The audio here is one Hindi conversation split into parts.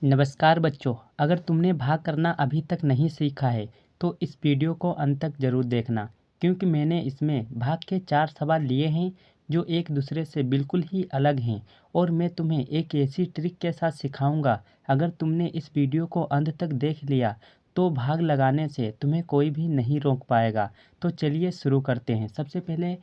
नमस्कार बच्चों, अगर तुमने भाग करना अभी तक नहीं सीखा है तो इस वीडियो को अंत तक ज़रूर देखना, क्योंकि मैंने इसमें भाग के 4 सवाल लिए हैं जो एक दूसरे से बिल्कुल ही अलग हैं और मैं तुम्हें एक ऐसी ट्रिक के साथ सिखाऊंगा। अगर तुमने इस वीडियो को अंत तक देख लिया तो भाग लगाने से तुम्हें कोई भी नहीं रोक पाएगा। तो चलिए शुरू करते हैं। सबसे पहले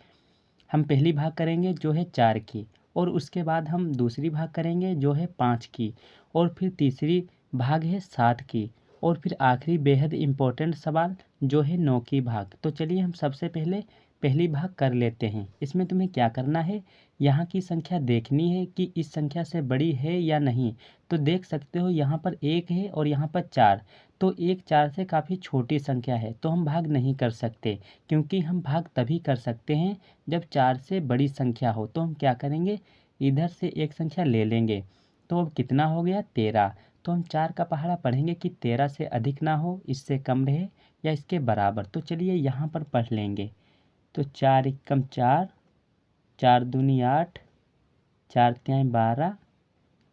हम पहली भाग करेंगे जो है 4 की, और उसके बाद हम दूसरी भाग करेंगे जो है 5 की, और फिर तीसरी भाग है 7 की, और फिर आखिरी बेहद इम्पोर्टेंट सवाल जो है 9 की भाग। तो चलिए हम सबसे पहले पहली भाग कर लेते हैं। इसमें तुम्हें क्या करना है, यहाँ की संख्या देखनी है कि इस संख्या से बड़ी है या नहीं। तो देख सकते हो यहाँ पर 1 है और यहाँ पर 4, तो 1 4 से काफ़ी छोटी संख्या है, तो हम भाग नहीं कर सकते, क्योंकि हम भाग तभी कर सकते हैं जब 4 से बड़ी संख्या हो। तो हम क्या करेंगे, इधर से एक संख्या ले लेंगे। तो अब कितना हो गया, 13। तो हम 4 का पहाड़ा पढ़ेंगे कि 13 से अधिक ना हो, इससे कम रहे या इसके बराबर। तो चलिए यहाँ पर पढ़ लेंगे। तो 4 एकम 4, 4 दूनी 8, 4 तिहाई 12,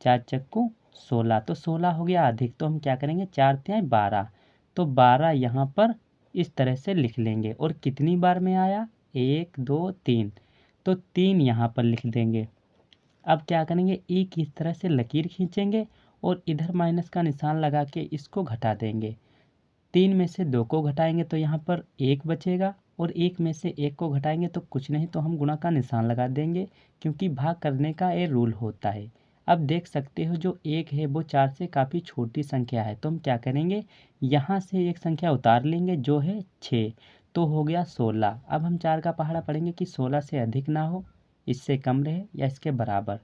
4 चक्कू 16। तो 16 हो गया अधिक, तो हम क्या करेंगे, 4 तिहाई 12। तो 12 यहाँ पर इस तरह से लिख लेंगे। और कितनी बार में आया, 1 2 3, तो 3 यहाँ पर लिख देंगे। अब क्या करेंगे, एक इस तरह से लकीर खींचेंगे और इधर माइनस का निशान लगा के इसको घटा देंगे। 3 में से 2 को घटाएंगे तो यहाँ पर 1 बचेगा, और 1 में से 1 को घटाएंगे तो कुछ नहीं, तो हम गुणा का निशान लगा देंगे, क्योंकि भाग करने का ये रूल होता है। अब देख सकते हो जो 1 है वो 4 से काफ़ी छोटी संख्या है, तो हम क्या करेंगे, यहाँ से एक संख्या उतार लेंगे जो है 6। तो हो गया 16। अब हम 4 का पहाड़ा पढ़ेंगे कि 16 से अधिक ना हो, इससे कम रहे या इसके बराबर।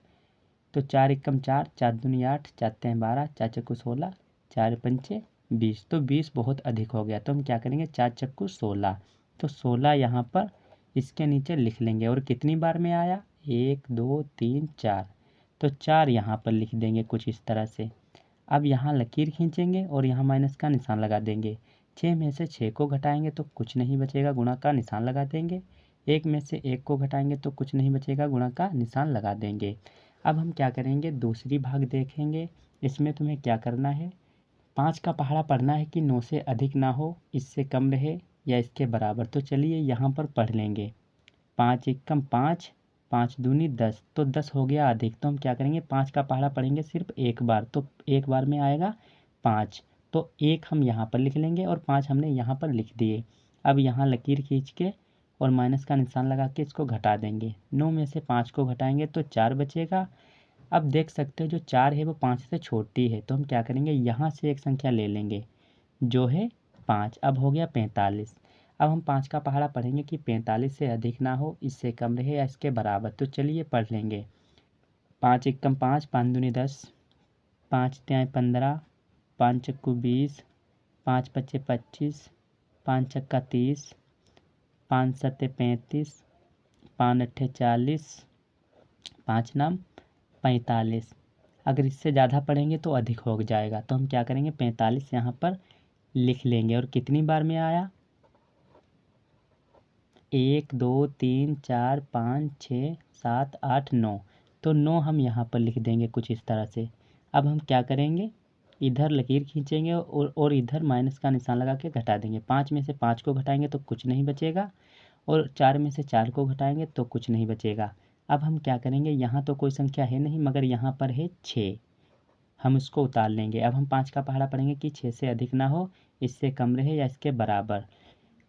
तो 4 एकम 4, 4 दूनी 8, 4 तिहाई 12, 4 चक्कू 16, 4 पंचे 20। तो 20 बहुत अधिक हो गया, तो हम क्या करेंगे, 4 चक्कू 16। तो 16 यहाँ पर इसके नीचे लिख लेंगे। और कितनी बार में आया, 1 2 3 4। तो 4 यहाँ पर लिख देंगे कुछ इस तरह से। अब यहाँ लकीर खींचेंगे और यहाँ माइनस का निशान लगा देंगे। 6 में से 6 को घटाएंगे तो कुछ नहीं बचेगा, गुणा का निशान लगा देंगे। 1 में से 1 को घटाएंगे तो कुछ नहीं बचेगा, गुणा का निशान लगा देंगे। अब हम क्या करेंगे, दूसरी भाग देखेंगे। इसमें तुम्हें क्या करना है, 5 का पहाड़ा पढ़ना है कि 9 से अधिक ना हो, इससे कम रहे या इसके बराबर। तो चलिए यहाँ पर पढ़ लेंगे। 5 एकम 5, 5 दूनी 10। तो 10 हो गया अधिक, तो हम क्या करेंगे, 5 का पहाड़ा पढ़ेंगे सिर्फ एक बार, तो एक बार में आएगा 5। तो 1 हम यहाँ पर लिख लेंगे और 5 हमने यहाँ पर लिख दिए। अब यहाँ लकीर खींच के और माइनस का निशान लगा के इसको घटा देंगे। 9 में से 5 को घटाएंगे तो 4 बचेगा। अब देख सकते हो जो 4 है वो 5 से छोटी है, तो हम क्या करेंगे, यहाँ से एक संख्या ले लेंगे जो है 5। अब हो गया 45। अब हम 5 का पहाड़ा पढ़ेंगे कि 45 से अधिक ना हो, इससे कम रहे या इसके बराबर। तो चलिए पढ़ लेंगे। 5 एकम 5, 5 दूनी 10, 5 तिहाई 15, 5 चक्कू 20, 5 पच्चे 25, 5 चक्का 30, 5 सत्ते 35, 5 अट्ठे 40, 5 नाम 45। अगर इससे ज़्यादा पढ़ेंगे तो अधिक हो जाएगा, तो हम क्या करेंगे, 45 यहाँ पर लिख लेंगे। और कितनी बार में आया, 1 2 3 4 5 6 7 8 9। तो 9 हम यहाँ पर लिख देंगे कुछ इस तरह से। अब हम क्या करेंगे, इधर लकीर खींचेंगे और इधर माइनस का निशान लगा के घटा देंगे। 5 में से 5 को घटाएंगे तो कुछ नहीं बचेगा, और 4 में से 4 को घटाएंगे तो कुछ नहीं बचेगा। अब हम क्या करेंगे, यहाँ तो कोई संख्या है नहीं मगर यहाँ पर है 6, हम उसको उतार लेंगे। अब हम 5 का पहाड़ा पढ़ेंगे कि 6 से अधिक ना हो, इससे कम रहे या इसके बराबर।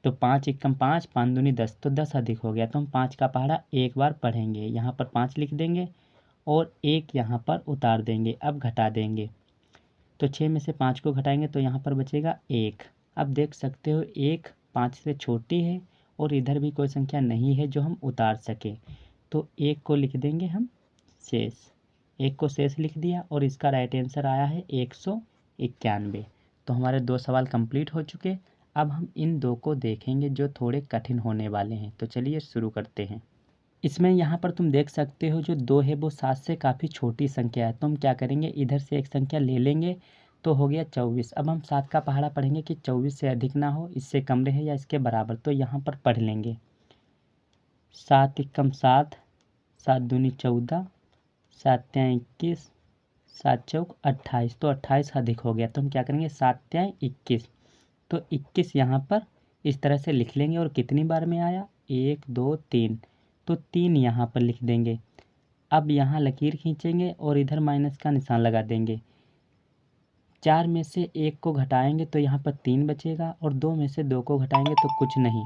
तो 5 एकम 5, 5 दूनी 10। तो 10 अधिक हो गया, तो हम 5 का पहाड़ा एक बार पढ़ेंगे। यहाँ पर 5 लिख देंगे और 1 यहाँ पर उतार देंगे। अब घटा देंगे, तो 6 में से 5 को घटाएंगे तो यहाँ पर बचेगा 1। अब देख सकते हो 1 5 से छोटी है और इधर भी कोई संख्या नहीं है जो हम उतार सके, तो 1 को लिख देंगे हम शेष। 1 को शेष लिख दिया और इसका राइट आंसर आया है 191। तो हमारे 2 सवाल कंप्लीट हो चुके। अब हम इन 2 को देखेंगे जो थोड़े कठिन होने वाले हैं। तो चलिए शुरू करते हैं। इसमें यहाँ पर तुम देख सकते हो जो 2 है वो 7 से काफ़ी छोटी संख्या है, तो हम क्या करेंगे, इधर से एक संख्या ले लेंगे तो हो गया 24। अब हम 7 का पहाड़ा पढ़ेंगे कि 24 से अधिक ना हो, इससे कम रहे या इसके बराबर। तो यहाँ पर पढ़ लेंगे। 7 एकम 7, 7 दूनी 14, 7 तिहाई 21, 7 चौक 28, तो 28 अधिक हो गया, तो हम क्या करेंगे 7 तियां 21, तो 21 यहाँ पर इस तरह से लिख लेंगे। और कितनी बार में आया 1 2 3, तो 3 यहाँ पर लिख देंगे। अब यहाँ लकीर खींचेंगे और इधर माइनस का निशान लगा देंगे। 4 में से 1 को घटाएंगे तो यहाँ पर 3 बचेगा, और 2 में से 2 को घटाएंगे तो कुछ नहीं।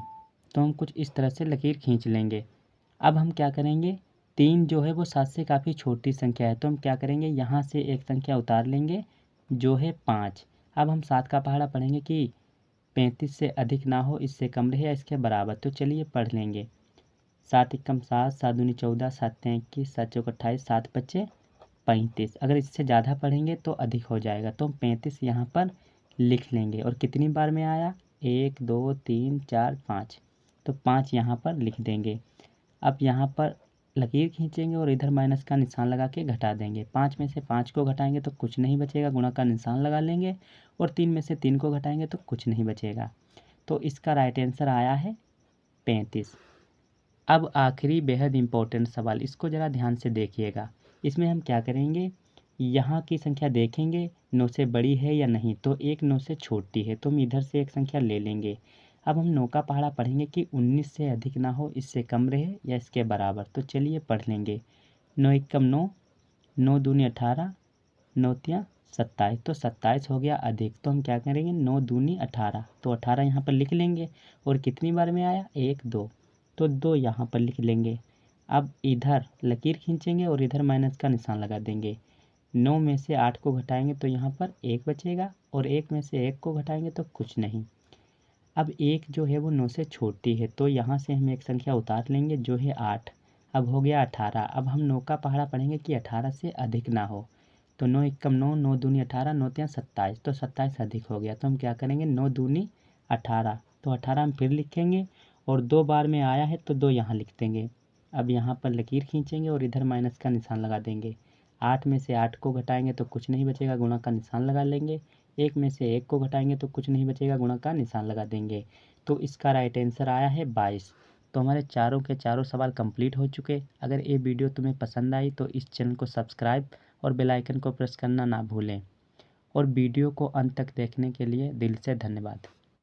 तो हम कुछ इस तरह से लकीर खींच लेंगे। अब हम क्या करेंगे, 3 जो है वो 7 से काफ़ी छोटी संख्या है, तो हम क्या करेंगे यहाँ से एक संख्या उतार लेंगे जो है 5। अब हम 7 का पहाड़ा पढ़ेंगे कि 35 से अधिक ना हो, इससे कम रहे या इसके बराबर। तो चलिए पढ़ लेंगे। 7 एकम 7, 7 दूनी 14, 7 तियां 21, 7 चौक 28, 7 पच्चे 35। अगर इससे ज़्यादा पढ़ेंगे तो अधिक हो जाएगा, तो हम 35 यहाँ पर लिख लेंगे। और कितनी बार में आया 1 2 3 4 5, तो 5 यहाँ पर लिख देंगे। अब यहाँ पर लकीर खींचेंगे और इधर माइनस का निशान लगा के घटा देंगे। 5 में से 5 को घटाएंगे तो कुछ नहीं बचेगा, गुणा का निशान लगा लेंगे। और 3 में से 3 को घटाएंगे तो कुछ नहीं बचेगा। तो इसका राइट आंसर आया है 35। अब आखिरी बेहद इम्पोर्टेंट सवाल, इसको ज़रा ध्यान से देखिएगा। इसमें हम क्या करेंगे, यहाँ की संख्या देखेंगे 9 से बड़ी है या नहीं, तो 1 9 से छोटी है, तो हम इधर से एक संख्या ले लेंगे। अब हम 9 का पहाड़ा पढ़ेंगे कि 19 से अधिक ना हो, इससे कम रहे या इसके बराबर। तो चलिए पढ़ लेंगे। 9 एकम 9, 9 दूनी 18, 9 तियां 27, तो 27 हो गया अधिक। तो हम क्या करेंगे 9 दूनी 18, तो 18 यहाँ पर लिख लेंगे। और कितनी बार में आया 1 2, तो 2 यहाँ पर लिख लेंगे। अब इधर लकीर खींचेंगे और इधर माइनस का निशान लगा देंगे। 9 में से 8 को घटाएंगे तो यहाँ पर 1 बचेगा, और 1 में से 1 को घटाएंगे तो कुछ नहीं। अब 1 जो है वो 9 से छोटी है, तो यहाँ से हम एक संख्या उतार लेंगे जो है 8। अब हो गया 18। अब हम 9 का पहाड़ा पढ़ेंगे कि 18 से अधिक ना हो, तो 9 एकम 9, 9 दूनी 18, 9 तियां 27, तो 27 अधिक हो गया। तो हम क्या करेंगे 9 दूनी 18, तो 18 हम फिर लिखेंगे। और 2 बार में आया है तो 2 यहाँ लिख देंगे। अब यहाँ पर लकीर खींचेंगे और इधर माइनस का निशान लगा देंगे। 8 में से 8 को घटाएंगे तो कुछ नहीं बचेगा, गुणा का निशान लगा लेंगे। 1 में से 1 को घटाएंगे तो कुछ नहीं बचेगा, गुणा का निशान लगा देंगे। तो इसका राइट आंसर आया है 22। तो हमारे चारों के चारों सवाल कंप्लीट हो चुके। अगर ये वीडियो तुम्हें पसंद आई तो इस चैनल को सब्सक्राइब और बेल आइकन को प्रेस करना ना भूलें। और वीडियो को अंत तक देखने के लिए दिल से धन्यवाद।